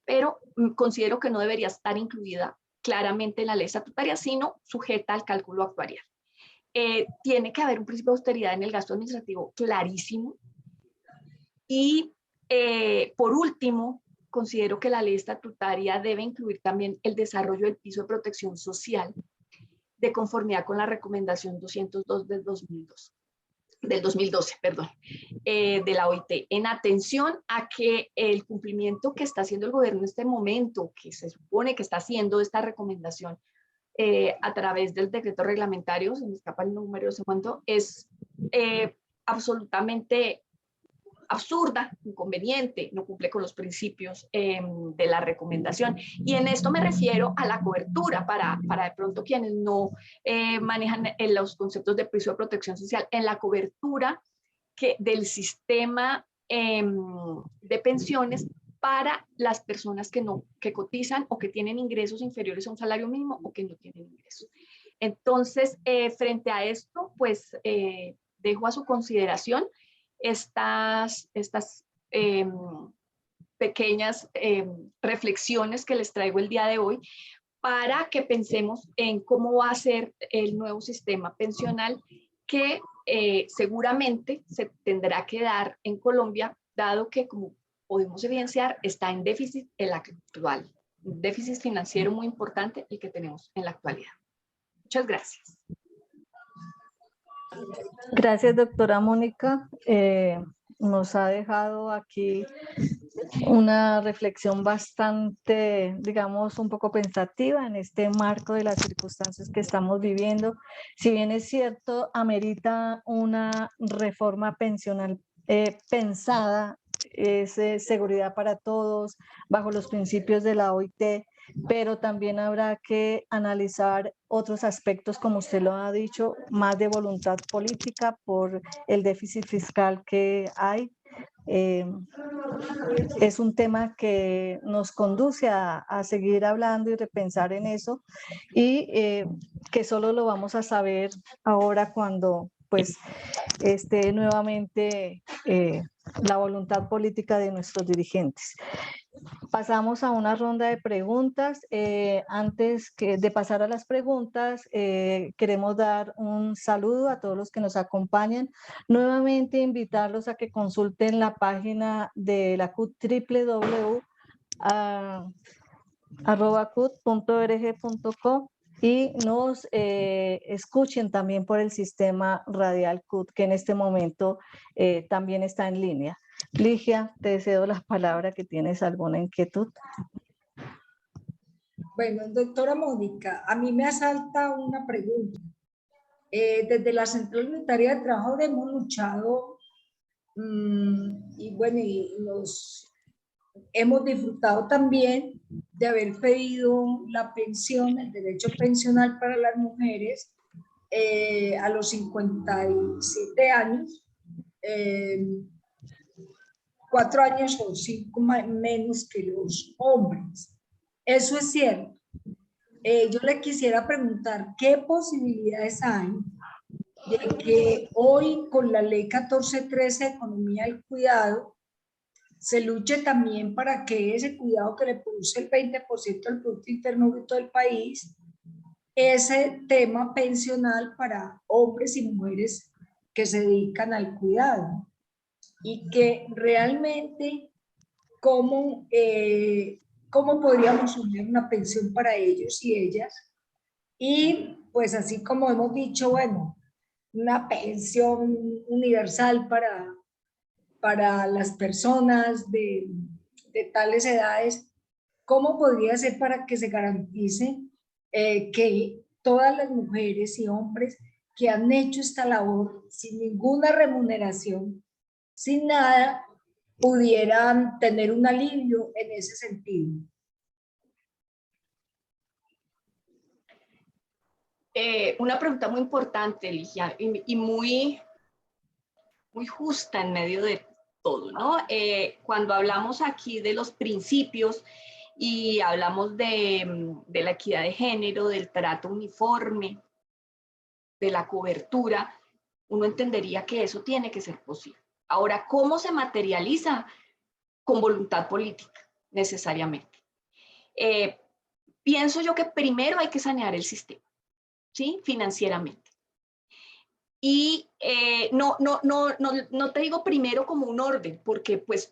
Pero considero que no debería estar incluida claramente en la ley estatutaria, sino sujeta al cálculo actuarial. Tiene que haber un principio de austeridad en el gasto administrativo clarísimo. Y por último, considero que la ley estatutaria debe incluir también el desarrollo del piso de protección social de conformidad con la recomendación 202 del 2012, de la OIT, en atención a que el cumplimiento que está haciendo el gobierno en este momento, que se supone que está haciendo esta recomendación a través del decreto reglamentario, se me escapa el número de ese momento, es absolutamente absurda, inconveniente, no cumple con los principios de la recomendación. Y en esto me refiero a la cobertura para de pronto quienes no manejan los conceptos de piso de protección social, en la cobertura del sistema de pensiones para las personas que cotizan o que tienen ingresos inferiores a un salario mínimo o que no tienen ingresos. Entonces, frente a esto, pues dejo a su consideración estas pequeñas reflexiones que les traigo el día de hoy, para que pensemos en cómo va a ser el nuevo sistema pensional que seguramente se tendrá que dar en Colombia, dado que, como podemos evidenciar, está en déficit el actual, un déficit financiero muy importante el que tenemos en la actualidad. Muchas gracias. Gracias, doctora Mónica. Nos ha dejado aquí una reflexión bastante, digamos, un poco pensativa en este marco de las circunstancias que estamos viviendo. Si bien es cierto, amerita una reforma pensional pensada, es seguridad para todos, bajo los principios de la OIT, pero también habrá que analizar otros aspectos, como usted lo ha dicho, más de voluntad política por el déficit fiscal que hay. Es un tema que nos conduce a seguir hablando y repensar en eso, y que solo lo vamos a saber ahora cuando pues esté nuevamente la voluntad política de nuestros dirigentes. Pasamos a una ronda de preguntas. Antes de pasar a las preguntas, queremos dar un saludo a todos los que nos acompañan. Nuevamente invitarlos a que consulten la página de la CUT, www.cut.org.co, y nos escuchen también por el sistema radial CUT, que en este momento también está en línea. Ligia, te cedo la palabra, que tienes alguna inquietud. Bueno, doctora Mónica, a mí me asalta una pregunta. Desde la Central Unitaria de Trabajo hemos luchado y bueno, hemos disfrutado también de haber pedido la pensión, el derecho pensional para las mujeres a los 57 años, 4 años o 5 menos que los hombres. Eso es cierto. Yo le quisiera preguntar, ¿qué posibilidades hay de que hoy con la ley 1413 de Economía del Cuidado se luche también para que ese cuidado que le produce el 20% del Producto Interno Bruto del país, ese tema pensional para hombres y mujeres que se dedican al cuidado, y que realmente cómo podríamos unir una pensión para ellos y ellas? Y pues así como hemos dicho, bueno, una pensión universal para las personas de tales edades, ¿cómo podría ser para que se garantice que todas las mujeres y hombres que han hecho esta labor sin ninguna remuneración, sin nada, pudieran tener un alivio en ese sentido? Una pregunta muy importante, Ligia, y muy justa en medio de todo, ¿no? Cuando hablamos aquí de los principios y hablamos de la equidad de género, del trato uniforme, de la cobertura, uno entendería que eso tiene que ser posible. Ahora, ¿cómo se materializa? Con voluntad política, necesariamente. Pienso yo que primero hay que sanear el sistema, ¿sí? Financieramente. Y no te digo primero como un orden, porque pues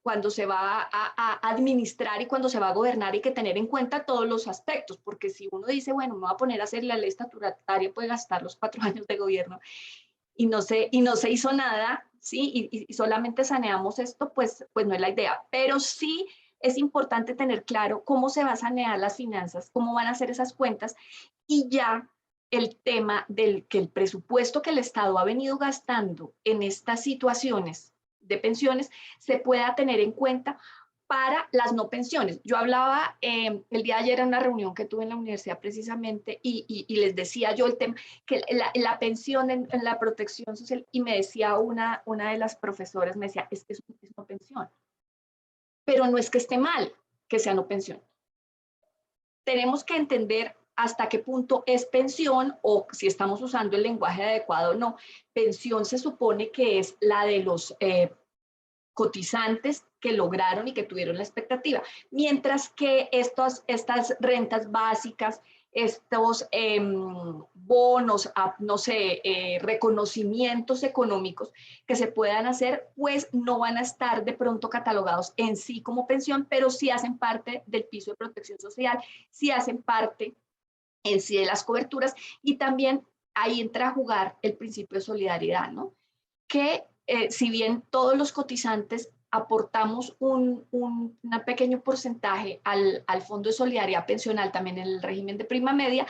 cuando se va a administrar y cuando se va a gobernar hay que tener en cuenta todos los aspectos, porque si uno dice, bueno, me voy a poner a hacer la ley estatutaria, puede gastar los 4 años de gobierno y no se hizo nada, ¿sí? Y solamente saneamos esto, pues no es la idea. Pero sí es importante tener claro cómo se va a sanear las finanzas, cómo van a hacer esas cuentas, y ya el tema del que el presupuesto que el Estado ha venido gastando en estas situaciones de pensiones se pueda tener en cuenta para las no pensiones. Yo hablaba el día de ayer en una reunión que tuve en la universidad precisamente y les decía yo el tema, que la pensión en la protección social, y me decía una de las profesoras, me decía, es que es no pensión, pero no es que esté mal que sea no pensión. Tenemos que entender hasta qué punto es pensión, o si estamos usando el lenguaje adecuado o no. Pensión se supone que es la de los cotizantes que lograron y que tuvieron la expectativa. Mientras que estas rentas básicas, estos bonos, no sé, reconocimientos económicos que se puedan hacer, pues no van a estar de pronto catalogados en sí como pensión, pero sí hacen parte del piso de protección social, sí hacen parte en sí de las coberturas, y también ahí entra a jugar el principio de solidaridad, ¿no? Que si bien todos los cotizantes aportamos un pequeño porcentaje al Fondo de Solidaridad Pensional, también en el régimen de prima media,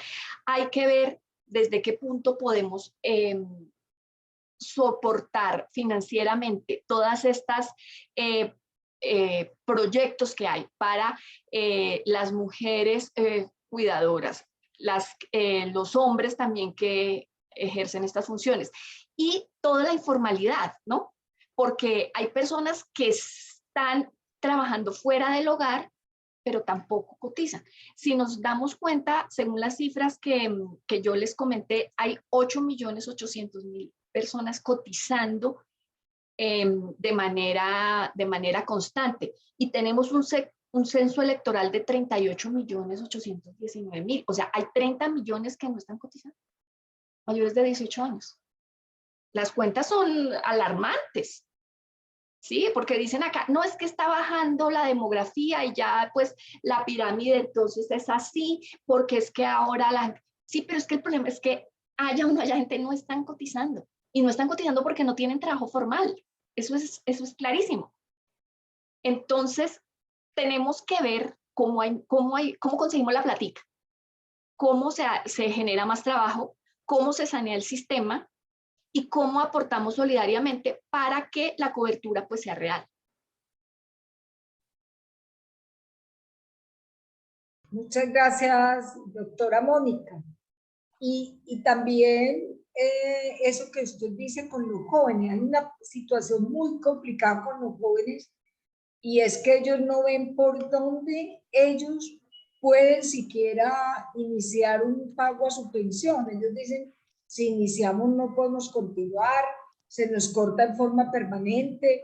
hay que ver desde qué punto podemos soportar financieramente todas estas proyectos que hay para las mujeres cuidadoras, los hombres también que ejercen estas funciones, y toda la informalidad, ¿no? Porque hay personas que están trabajando fuera del hogar, pero tampoco cotizan. Si nos damos cuenta, según las cifras que yo les comenté, hay 8.800.000 personas cotizando de manera constante, y tenemos un censo electoral de 38.819.000, o sea, hay 30 millones que no están cotizando, mayores de 18 años. Las cuentas son alarmantes, ¿sí? Porque dicen acá, no, es que está bajando la demografía y ya pues la pirámide entonces es así, porque es que ahora Sí, pero es que el problema es que haya o no haya gente, no están cotizando, y no están cotizando porque no tienen trabajo formal. Eso es clarísimo. Entonces, tenemos que ver cómo conseguimos la platica, cómo se genera más trabajo, cómo se sanea el sistema y cómo aportamos solidariamente para que la cobertura pues sea real. Muchas gracias, doctora Mónica. Y también eso que usted dice con los jóvenes, hay una situación muy complicada con los jóvenes, y es que ellos no ven por dónde ellos pueden siquiera iniciar un pago a su pensión. Ellos dicen, si iniciamos no podemos continuar, se nos corta en forma permanente.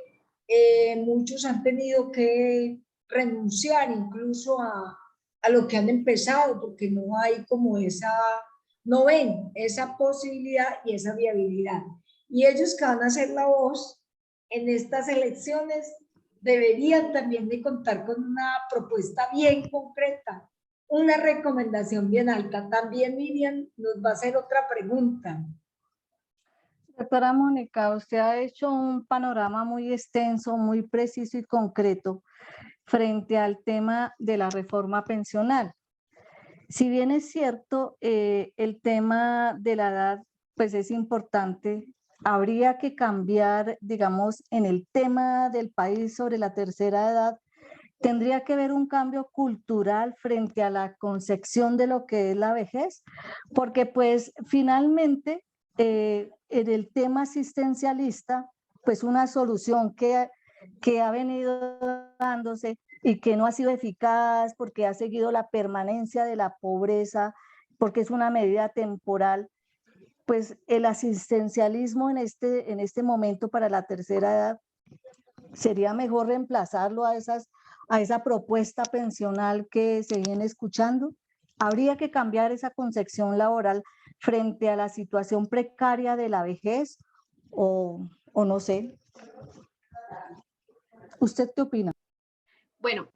Muchos han tenido que renunciar incluso a lo que han empezado, porque no hay como no ven esa posibilidad y esa viabilidad. Y ellos que van a ser la voz en estas elecciones deberían también de contar con una propuesta bien concreta, una recomendación bien alta. También Miriam nos va a hacer otra pregunta. Doctora Mónica, usted ha hecho un panorama muy extenso, muy preciso y concreto frente al tema de la reforma pensional. Si bien es cierto, el tema de la edad pues es importante, habría que cambiar, digamos, en el tema del país sobre la tercera edad, tendría que haber un cambio cultural frente a la concepción de lo que es la vejez, porque pues finalmente en el tema asistencialista, pues una solución que ha venido dándose y que no ha sido eficaz porque ha seguido la permanencia de la pobreza, porque es una medida temporal, pues el asistencialismo en este momento para la tercera edad sería mejor reemplazarlo a esa propuesta pensional que se viene escuchando. Habría que cambiar esa concepción laboral frente a la situación precaria de la vejez, o no sé. ¿Usted qué opina? Bueno,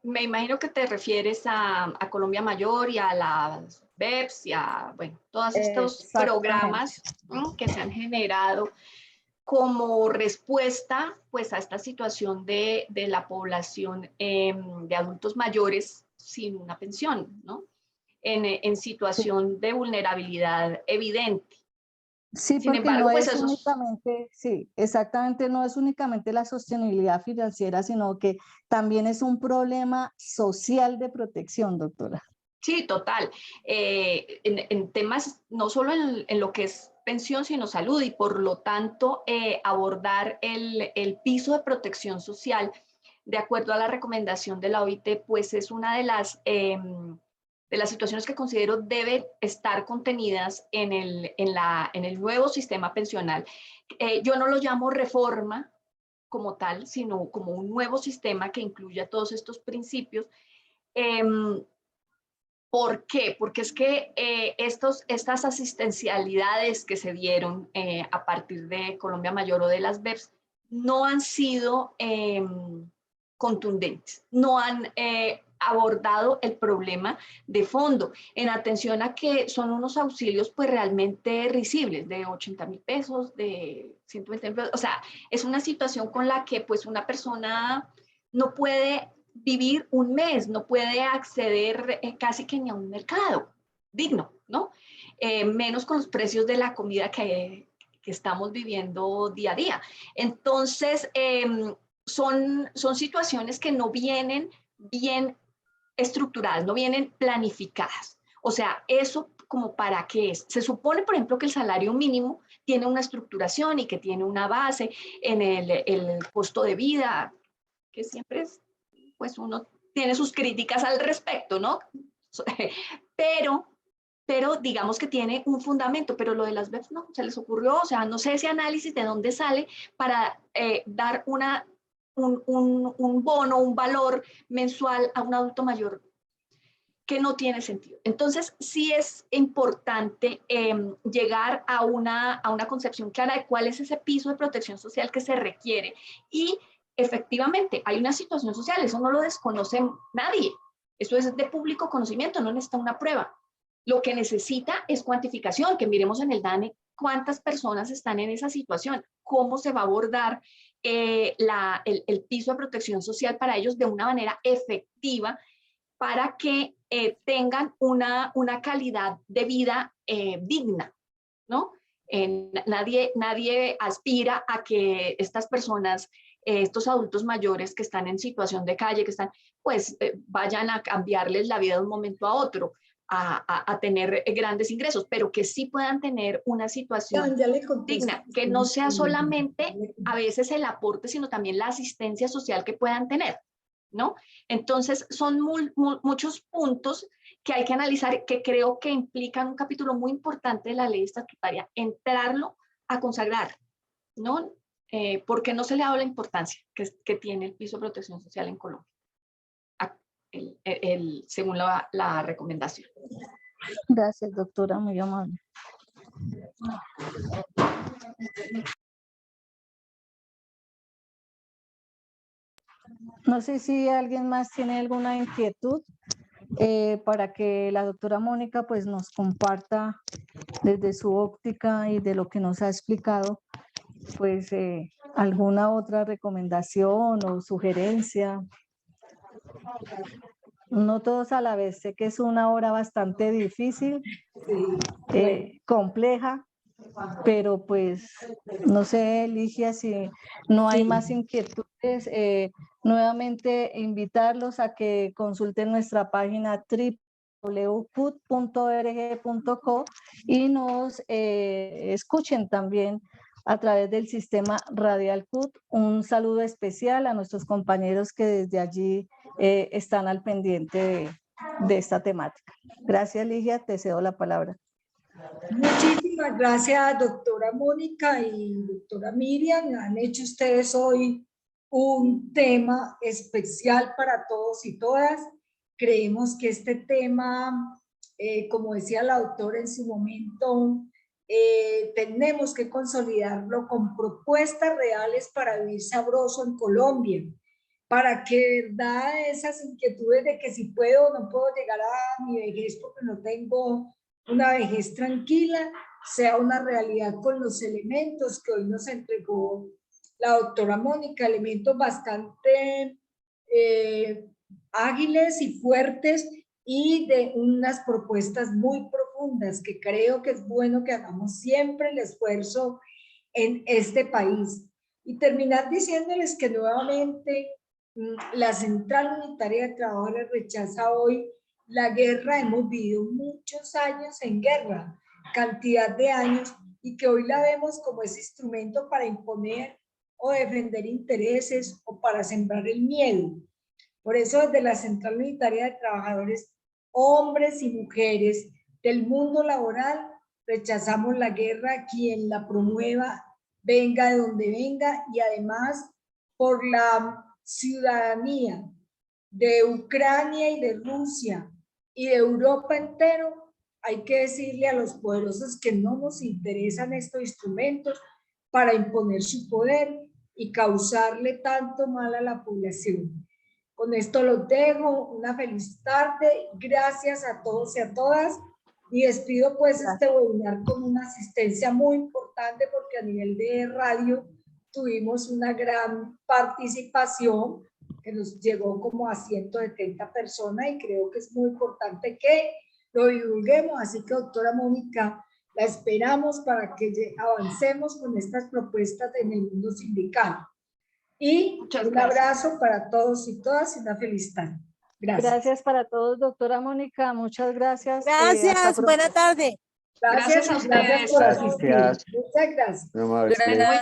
me imagino que te refieres a Colombia Mayor y a las BEPS y a, bueno, todos estos programas que se han generado como respuesta pues a esta situación de la población de adultos mayores sin una pensión, ¿no? En situación de vulnerabilidad evidente. Sí, Sin porque embargo, no pues es eso únicamente, sí, exactamente, no es únicamente la sostenibilidad financiera, sino que también es un problema social de protección, doctora. sí, total. En temas, no solo en lo que es pensión, sino salud, y por lo tanto abordar el piso de protección social de acuerdo a la recomendación de la OIT, pues es una de las de las situaciones que considero deben estar contenidas en el nuevo sistema pensional. Yo no lo llamo reforma como tal, sino como un nuevo sistema que incluya todos estos principios. ¿Por qué? Porque es que estas asistencialidades que se dieron a partir de Colombia Mayor o de las BEPS no han sido contundentes, no han abordado el problema de fondo, en atención a que son unos auxilios pues realmente risibles, de 80.000 pesos, de 120.000 pesos, o sea, es una situación con la que pues una persona no puede vivir un mes, no puede acceder casi que ni a un mercado digno, ¿no? Menos con los precios de la comida que estamos viviendo día a día. Entonces, son situaciones que no vienen bien estructuradas, no vienen planificadas. O sea, eso como para qué es. Se supone, por ejemplo, que el salario mínimo tiene una estructuración y que tiene una base en el costo de vida, que siempre es, pues uno tiene sus críticas al respecto, ¿no? Pero digamos que tiene un fundamento, pero lo de las BEPS no, se les ocurrió, o sea, no sé ese análisis de dónde sale para dar un bono, un valor mensual a un adulto mayor que no tiene sentido. Entonces, sí es importante llegar a una concepción clara de cuál es ese piso de protección social que se requiere. Y efectivamente, hay una situación social, eso no lo desconoce nadie. Eso es de público conocimiento, no necesita una prueba. Lo que necesita es cuantificación, que miremos en el DANE cuántas personas están en esa situación, cómo se va a abordar el piso de protección social para ellos de una manera efectiva, para que tengan una calidad de vida digna, ¿no? Nadie aspira a que estas personas, estos adultos mayores que están en situación de calle, que están, pues vayan a cambiarles la vida de un momento a otro, a tener grandes ingresos, pero que sí puedan tener una situación digna, que no sea solamente a veces el aporte, sino también la asistencia social que puedan tener, ¿no? Entonces, son muchos puntos que hay que analizar, que creo que implican un capítulo muy importante de la ley estatutaria, entrarlo a consagrar, ¿no? Porque no se le ha dado la importancia que tiene el piso de protección social en Colombia, según la recomendación. Gracias, doctora, muy amable. No sé si alguien más tiene alguna inquietud para que la doctora Mónica pues nos comparta desde su óptica y de lo que nos ha explicado, pues alguna otra recomendación o sugerencia. No todos a la vez, sé que es una hora bastante difícil, compleja, pero pues no sé, Ligia, si no hay más inquietudes, nuevamente invitarlos a que consulten nuestra página www.cut.org.co y nos escuchen también a través del sistema Radial CUT. Un saludo especial a nuestros compañeros que desde allí están al pendiente de esta temática. Gracias, Ligia, te cedo la palabra. Muchísimas gracias, doctora Mónica y doctora Miriam. Han hecho ustedes hoy un tema especial para todos y todas. Creemos que este tema, como decía la doctora en su momento, tenemos que consolidarlo con propuestas reales para vivir sabroso en Colombia, para que verdad esas inquietudes de que si puedo o no puedo llegar a mi vejez porque no tengo una vejez tranquila, sea una realidad con los elementos que hoy nos entregó la doctora Mónica, elementos bastante ágiles y fuertes y de unas propuestas muy profundas que creo que es bueno que hagamos siempre el esfuerzo en este país. Y terminar diciéndoles que nuevamente la Central Unitaria de Trabajadores rechaza hoy la guerra. Hemos vivido muchos años en guerra, cantidad de años, y que hoy la vemos como ese instrumento para imponer o defender intereses o para sembrar el miedo. Por eso desde la Central Unitaria de Trabajadores hombres y mujeres del mundo laboral, rechazamos la guerra, quien la promueva, venga de donde venga, y además por la ciudadanía de Ucrania y de Rusia y de Europa entero, hay que decirle a los poderosos que no nos interesan estos instrumentos para imponer su poder y causarle tanto mal a la población. Con esto los dejo, una feliz tarde, gracias a todos y a todas, y despido pues este webinar con una asistencia muy importante porque a nivel de radio tuvimos una gran participación que nos llegó como a 170 personas y creo que es muy importante que lo divulguemos, así que doctora Mónica, la esperamos para que avancemos con estas propuestas en el mundo sindical. Y un abrazo para todos y todas y una feliz tarde. Gracias. Gracias para todos, doctora Mónica. Muchas gracias. Gracias, buena tarde. Gracias a ustedes. Gracias por asistir. Gracias. Muchas gracias. Muy amable. Muy bien.